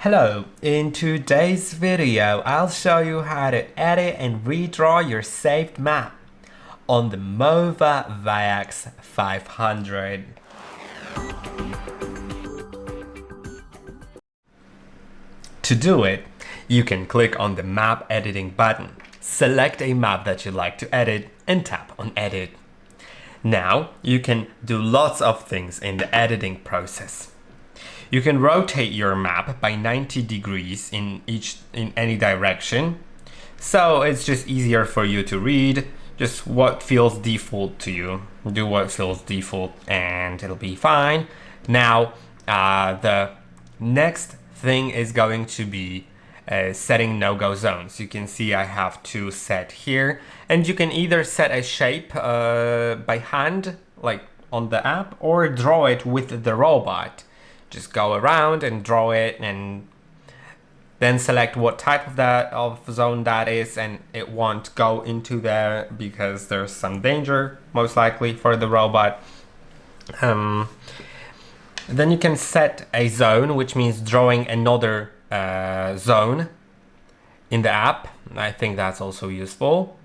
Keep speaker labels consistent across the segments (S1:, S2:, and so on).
S1: Hello, in today's video I'll show you how to edit and redraw your saved map on the MOVA ViAX 500. To do it, you can click on the map editing button, select a map that you'd like to edit and tap on edit. Now you can do lots of things in the editing process. You can rotate your map by 90 degrees in any direction. So it's just easier for you to read just what feels default to you. Do what feels default and it'll be fine. Now, the next thing is going to be setting no-go zones. You can see I have two set here, and you can either set a shape by hand, like on the app, or draw it with the robot. Just go around and draw it and then select what type of zone that is, and it won't go into there because there's some danger, most likely, for the robot. Then you can set a zone, which means drawing another zone in the app. I think that's also useful.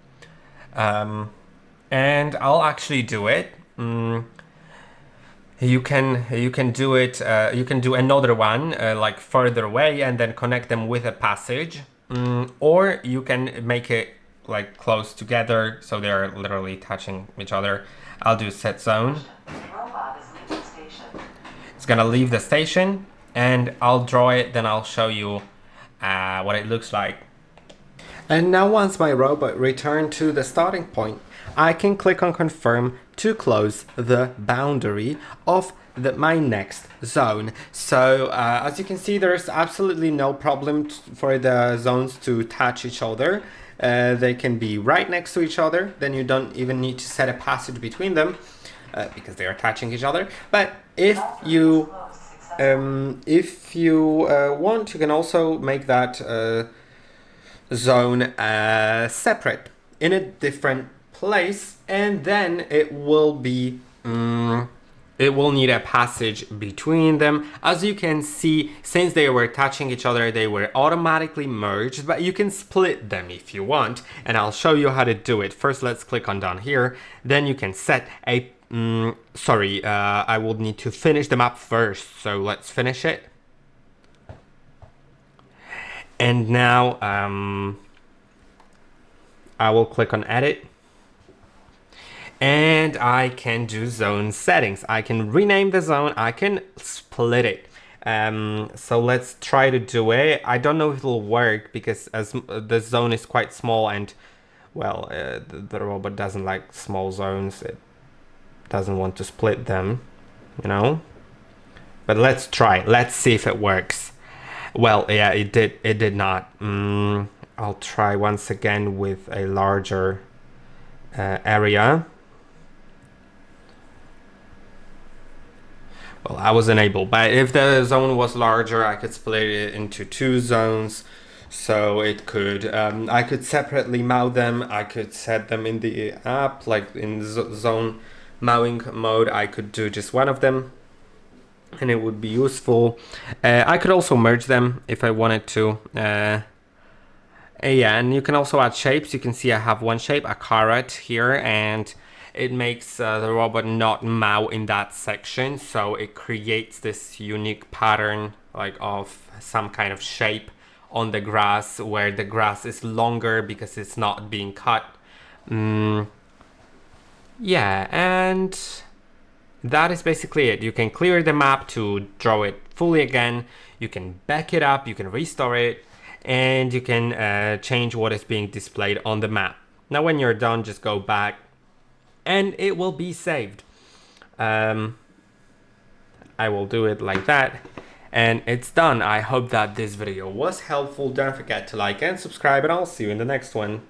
S1: And I'll actually do it. You can do it. You can do another one like further away and then connect them with a passage, or you can make it like close together so they're literally touching each other. I'll do set zone. It's gonna leave the station, and I'll draw it. Then I'll show you what it looks like. And now once my robot returned to the starting point, I can click on confirm to close the boundary of my next zone. So as you can see, there's absolutely no problem for the zones to touch each other. They can be right next to each other. Then you don't even need to set a passage between them because they are touching each other. But if you want, you can also make that zone separate in a different place, and then it will be it will need a passage between them. As you can see, since they were touching each other, they were automatically merged, but you can split them if you want, and I'll show you how to do it. First, let's click on down here. Then you can set a I will need to finish the map first, so let's finish it. And now I will click on edit, and I can do zone settings. I can rename the zone, I can split it. So let's try to do it. I don't know if it'll work because as the zone is quite small, and well, the robot doesn't like small zones. It doesn't want to split them, you know. But let's try. Let's see if it works. Well, yeah, it did not. I'll try once again with a larger area. Well, I wasn't able, but if the zone was larger, I could split it into two zones. So it could, I could separately mow them. I could set them in the app, like in zone mowing mode. I could do just one of them, and it would be useful. I could also merge them if I wanted to. Yeah, and you can also add shapes. You can see I have one shape, a carrot here, and it makes the robot not mow in that section. So it creates this unique pattern like of some kind of shape on the grass, where the grass is longer because it's not being cut. Yeah, and that is basically it. You can clear the map to draw it fully again. You can back it up, you can restore it, and you can change what is being displayed on the map. Now when you're done, just go back and it will be saved. I will do it like that, and it's done. I hope that this video was helpful. Don't forget to like and subscribe, and I'll see you in the next one.